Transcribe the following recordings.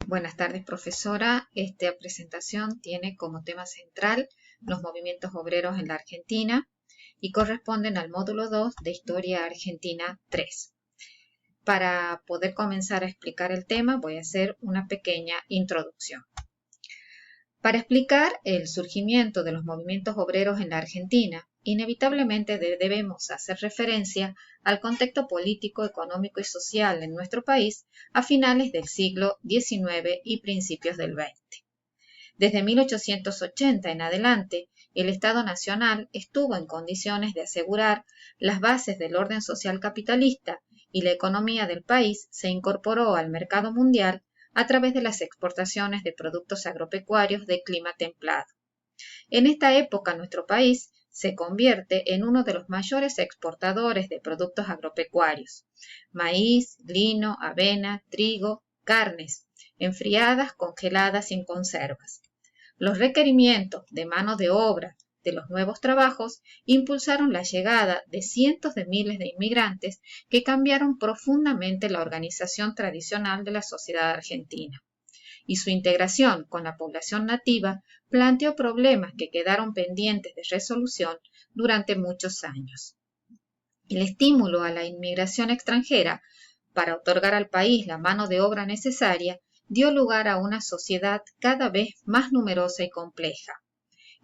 Buenas tardes, profesora. Esta presentación tiene como tema central los movimientos obreros en la Argentina y corresponden al módulo 2 de Historia Argentina 3. Para poder comenzar a explicar el tema, voy a hacer una pequeña introducción. Para explicar el surgimiento de los movimientos obreros en la Argentina, inevitablemente debemos hacer referencia al contexto político, económico y social en nuestro país a finales del siglo XIX y principios del XX. Desde 1880 en adelante, el Estado Nacional estuvo en condiciones de asegurar las bases del orden social capitalista y la economía del país se incorporó al mercado mundial a través de las exportaciones de productos agropecuarios de clima templado. En esta época, nuestro país se convierte en uno de los mayores exportadores de productos agropecuarios: maíz, lino, avena, trigo, carnes, enfriadas, congeladas y en conservas. Los requerimientos de mano de obra de los nuevos trabajos impulsaron la llegada de cientos de miles de inmigrantes que cambiaron profundamente la organización tradicional de la sociedad argentina. Y su integración con la población nativa planteó problemas que quedaron pendientes de resolución durante muchos años. El estímulo a la inmigración extranjera para otorgar al país la mano de obra necesaria dio lugar a una sociedad cada vez más numerosa y compleja.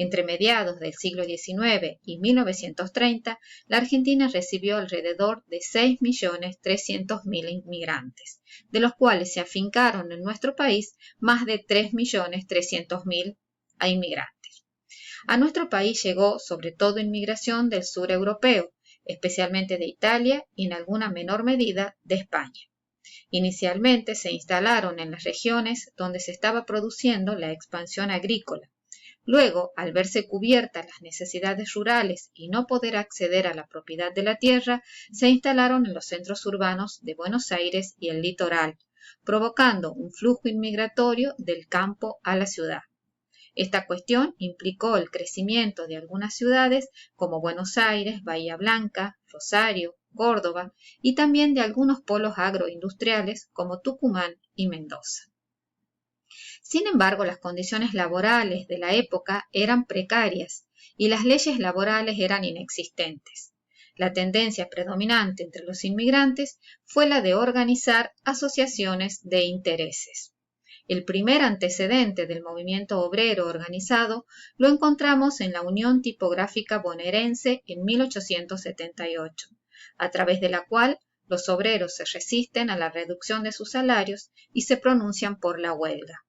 Entre mediados del siglo XIX y 1930, la Argentina recibió alrededor de 6.300.000 inmigrantes, de los cuales se afincaron en nuestro país más de 3.300.000 inmigrantes. A nuestro país llegó sobre todo inmigración del sur europeo, especialmente de Italia y en alguna menor medida de España. Inicialmente se instalaron en las regiones donde se estaba produciendo la expansión agrícola. Luego, al verse cubiertas las necesidades rurales y no poder acceder a la propiedad de la tierra, se instalaron en los centros urbanos de Buenos Aires y el litoral, provocando un flujo inmigratorio del campo a la ciudad. Esta cuestión implicó el crecimiento de algunas ciudades como Buenos Aires, Bahía Blanca, Rosario, Córdoba y también de algunos polos agroindustriales como Tucumán y Mendoza. Sin embargo, las condiciones laborales de la época eran precarias y las leyes laborales eran inexistentes. La tendencia predominante entre los inmigrantes fue la de organizar asociaciones de intereses. El primer antecedente del movimiento obrero organizado lo encontramos en la Unión Tipográfica Bonaerense en 1878, a través de la cual los obreros se resisten a la reducción de sus salarios y se pronuncian por la huelga.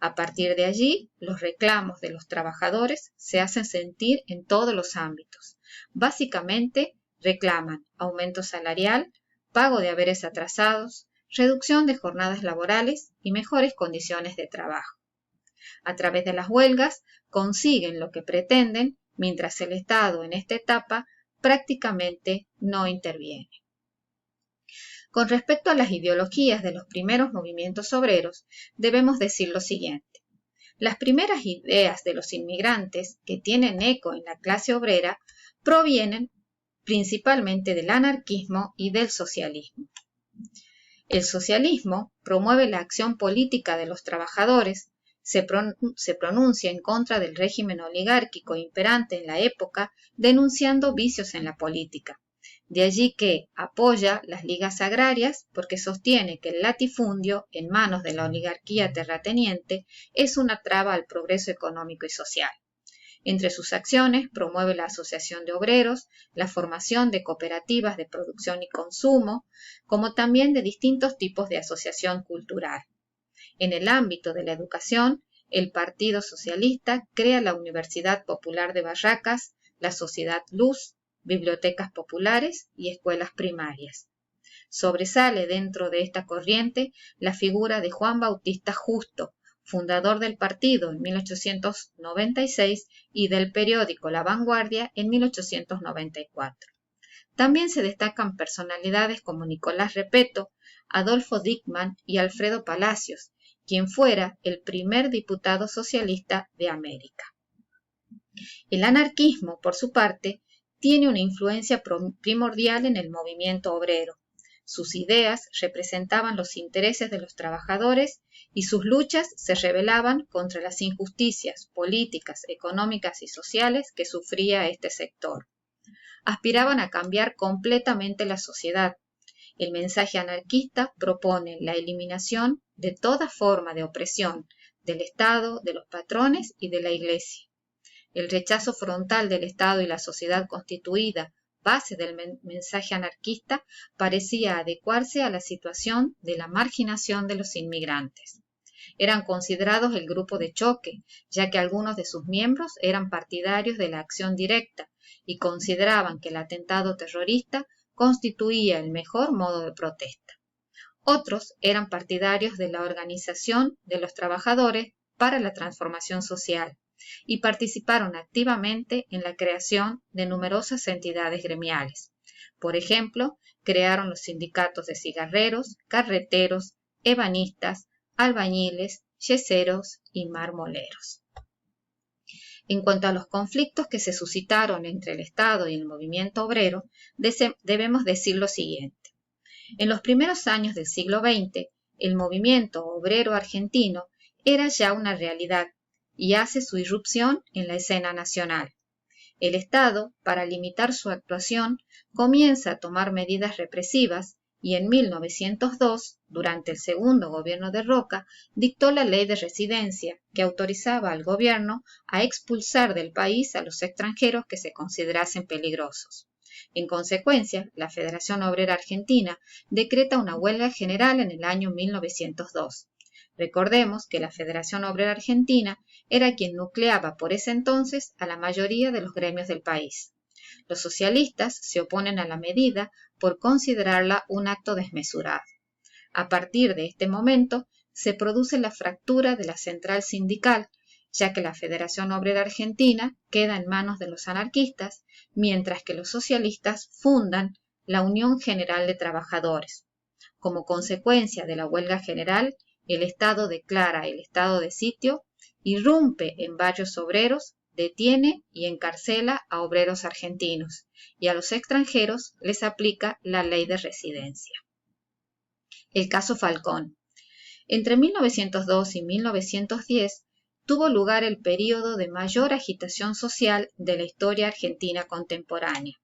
A partir de allí, los reclamos de los trabajadores se hacen sentir en todos los ámbitos. Básicamente, reclaman aumento salarial, pago de haberes atrasados, reducción de jornadas laborales y mejores condiciones de trabajo. A través de las huelgas, consiguen lo que pretenden, mientras el Estado en esta etapa prácticamente no interviene. Con respecto a las ideologías de los primeros movimientos obreros, debemos decir lo siguiente. Las primeras ideas de los inmigrantes que tienen eco en la clase obrera provienen principalmente del anarquismo y del socialismo. El socialismo promueve la acción política de los trabajadores, se pronuncia en contra del régimen oligárquico imperante en la época, denunciando vicios en la política. De allí que apoya las ligas agrarias porque sostiene que el latifundio en manos de la oligarquía terrateniente es una traba al progreso económico y social. Entre sus acciones promueve la asociación de obreros, la formación de cooperativas de producción y consumo, como también de distintos tipos de asociación cultural. En el ámbito de la educación, el Partido Socialista crea la Universidad Popular de Barracas, la Sociedad Luz, bibliotecas populares y escuelas primarias. Sobresale dentro de esta corriente la figura de Juan Bautista Justo, fundador del partido en 1896 y del periódico La Vanguardia en 1894. También se destacan personalidades como Nicolás Repetto, Adolfo Dickmann y Alfredo Palacios, quien fuera el primer diputado socialista de América. El anarquismo, por su parte, tiene una influencia primordial en el movimiento obrero. Sus ideas representaban los intereses de los trabajadores y sus luchas se rebelaban contra las injusticias políticas, económicas y sociales que sufría este sector. Aspiraban a cambiar completamente la sociedad. El mensaje anarquista propone la eliminación de toda forma de opresión del Estado, de los patrones y de la Iglesia. El rechazo frontal del Estado y la sociedad constituida, base del mensaje anarquista, parecía adecuarse a la situación de la marginación de los inmigrantes. Eran considerados el grupo de choque, ya que algunos de sus miembros eran partidarios de la acción directa y consideraban que el atentado terrorista constituía el mejor modo de protesta. Otros eran partidarios de la Organización de los Trabajadores para la Transformación Social y participaron activamente en la creación de numerosas entidades gremiales. Por ejemplo, crearon los sindicatos de cigarreros, carreteros, ebanistas, albañiles, yeseros y marmoleros. En cuanto a los conflictos que se suscitaron entre el Estado y el movimiento obrero, debemos decir lo siguiente. En los primeros años del siglo XX, el movimiento obrero argentino era ya una realidad y hace su irrupción en la escena nacional. El Estado, para limitar su actuación, comienza a tomar medidas represivas y en 1902, durante el segundo gobierno de Roca, dictó la ley de residencia que autorizaba al gobierno a expulsar del país a los extranjeros que se considerasen peligrosos. En consecuencia, la Federación Obrera Argentina decreta una huelga general en el año 1902. Recordemos que la Federación Obrera Argentina era quien nucleaba por ese entonces a la mayoría de los gremios del país. Los socialistas se oponen a la medida por considerarla un acto desmesurado. A partir de este momento se produce la fractura de la central sindical, ya que la Federación Obrera Argentina queda en manos de los anarquistas, mientras que los socialistas fundan la Unión General de Trabajadores. Como consecuencia de la huelga general, el Estado declara el estado de sitio, irrumpe en barrios obreros, detiene y encarcela a obreros argentinos y a los extranjeros les aplica la ley de residencia. El caso Falcón. Entre 1902 y 1910 tuvo lugar el período de mayor agitación social de la historia argentina contemporánea.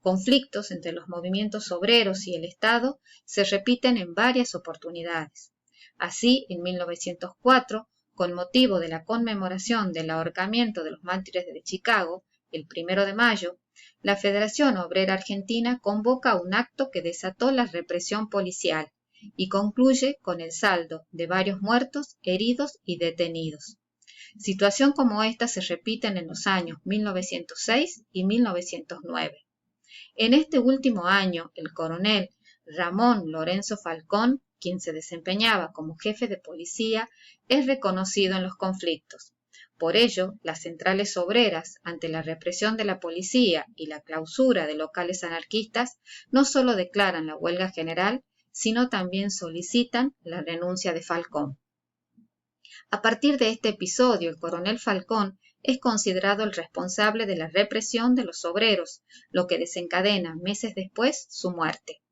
Conflictos entre los movimientos obreros y el Estado se repiten en varias oportunidades. Así, en 1904, con motivo de la conmemoración del ahorcamiento de los mártires de Chicago, el 1 de mayo, la Federación Obrera Argentina convoca un acto que desató la represión policial y concluye con el saldo de varios muertos, heridos y detenidos. Situación como esta se repite en los años 1906 y 1909. En este último año, el coronel Ramón Lorenzo Falcón, quien se desempeñaba como jefe de policía, es reconocido en los conflictos. Por ello, las centrales obreras, ante la represión de la policía y la clausura de locales anarquistas, no solo declaran la huelga general, sino también solicitan la renuncia de Falcón. A partir de este episodio, el coronel Falcón es considerado el responsable de la represión de los obreros, lo que desencadena meses después su muerte.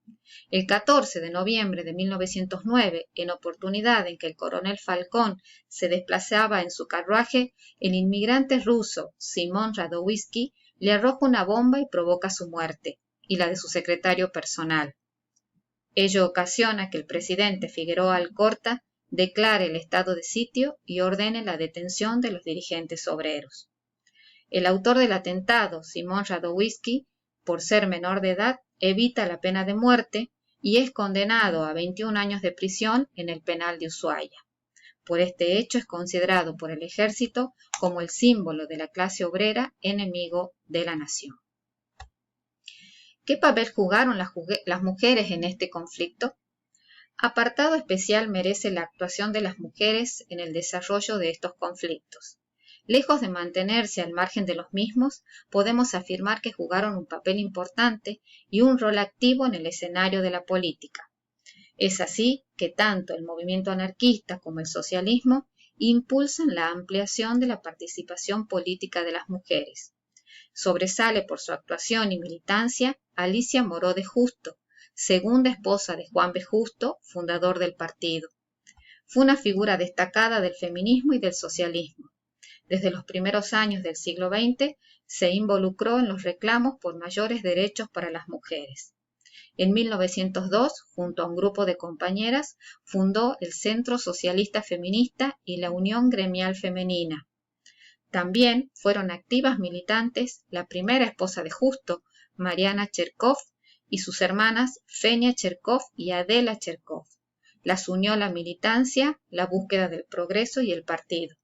El 14 de noviembre de 1909, en oportunidad en que el coronel Falcón se desplazaba en su carruaje, el inmigrante ruso Simón Radowisky le arroja una bomba y provoca su muerte, y la de su secretario personal. Ello ocasiona que el presidente Figueroa Alcorta declare el estado de sitio y ordene la detención de los dirigentes obreros. El autor del atentado, Simón Radowisky, por ser menor de edad, evita la pena de muerte y es condenado a 21 años de prisión en el penal de Ushuaia. Por este hecho es considerado por el ejército como el símbolo de la clase obrera, enemigo de la nación. ¿Qué papel jugaron las mujeres en este conflicto? Apartado especial merece la actuación de las mujeres en el desarrollo de estos conflictos. Lejos de mantenerse al margen de los mismos, podemos afirmar que jugaron un papel importante y un rol activo en el escenario de la política. Es así que tanto el movimiento anarquista como el socialismo impulsan la ampliación de la participación política de las mujeres. Sobresale por su actuación y militancia Alicia Moró de Justo, segunda esposa de Juan B. Justo, fundador del partido. Fue una figura destacada del feminismo y del socialismo. Desde los primeros años del siglo XX se involucró en los reclamos por mayores derechos para las mujeres. En 1902, junto a un grupo de compañeras, fundó el Centro Socialista Feminista y la Unión Gremial Femenina. También fueron activas militantes la primera esposa de Justo, Mariana Cherkov, y sus hermanas Fenia Cherkov y Adela Cherkov. Las unió la militancia, la búsqueda del progreso y el partido.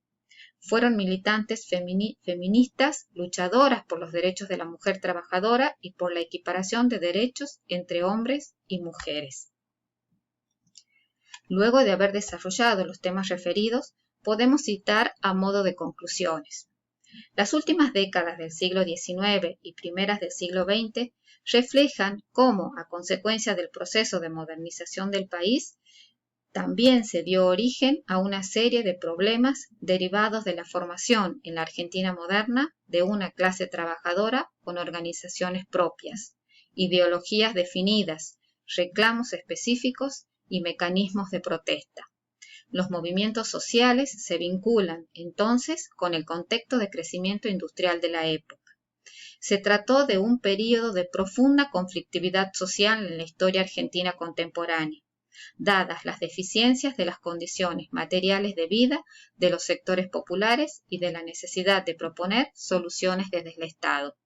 Fueron militantes feministas, luchadoras por los derechos de la mujer trabajadora y por la equiparación de derechos entre hombres y mujeres. Luego de haber desarrollado los temas referidos, podemos citar a modo de conclusiones. Las últimas décadas del siglo XIX y primeras del siglo XX reflejan cómo, a consecuencia del proceso de modernización del país, también se dio origen a una serie de problemas derivados de la formación en la Argentina moderna de una clase trabajadora con organizaciones propias, ideologías definidas, reclamos específicos y mecanismos de protesta. Los movimientos sociales se vinculan entonces con el contexto de crecimiento industrial de la época. Se trató de un período de profunda conflictividad social en la historia argentina contemporánea, dadas las deficiencias de las condiciones materiales de vida de los sectores populares y de la necesidad de proponer soluciones desde el Estado.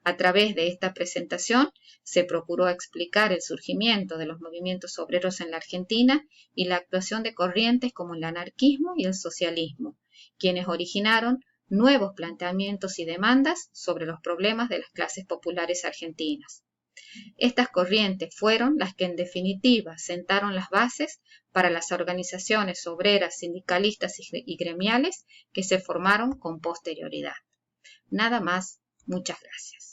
A través de esta presentación se procuró explicar el surgimiento de los movimientos obreros en la Argentina y la actuación de corrientes como el anarquismo y el socialismo, quienes originaron nuevos planteamientos y demandas sobre los problemas de las clases populares argentinas. Estas corrientes fueron las que en definitiva sentaron las bases para las organizaciones obreras, sindicalistas y gremiales que se formaron con posterioridad. Nada más, muchas gracias.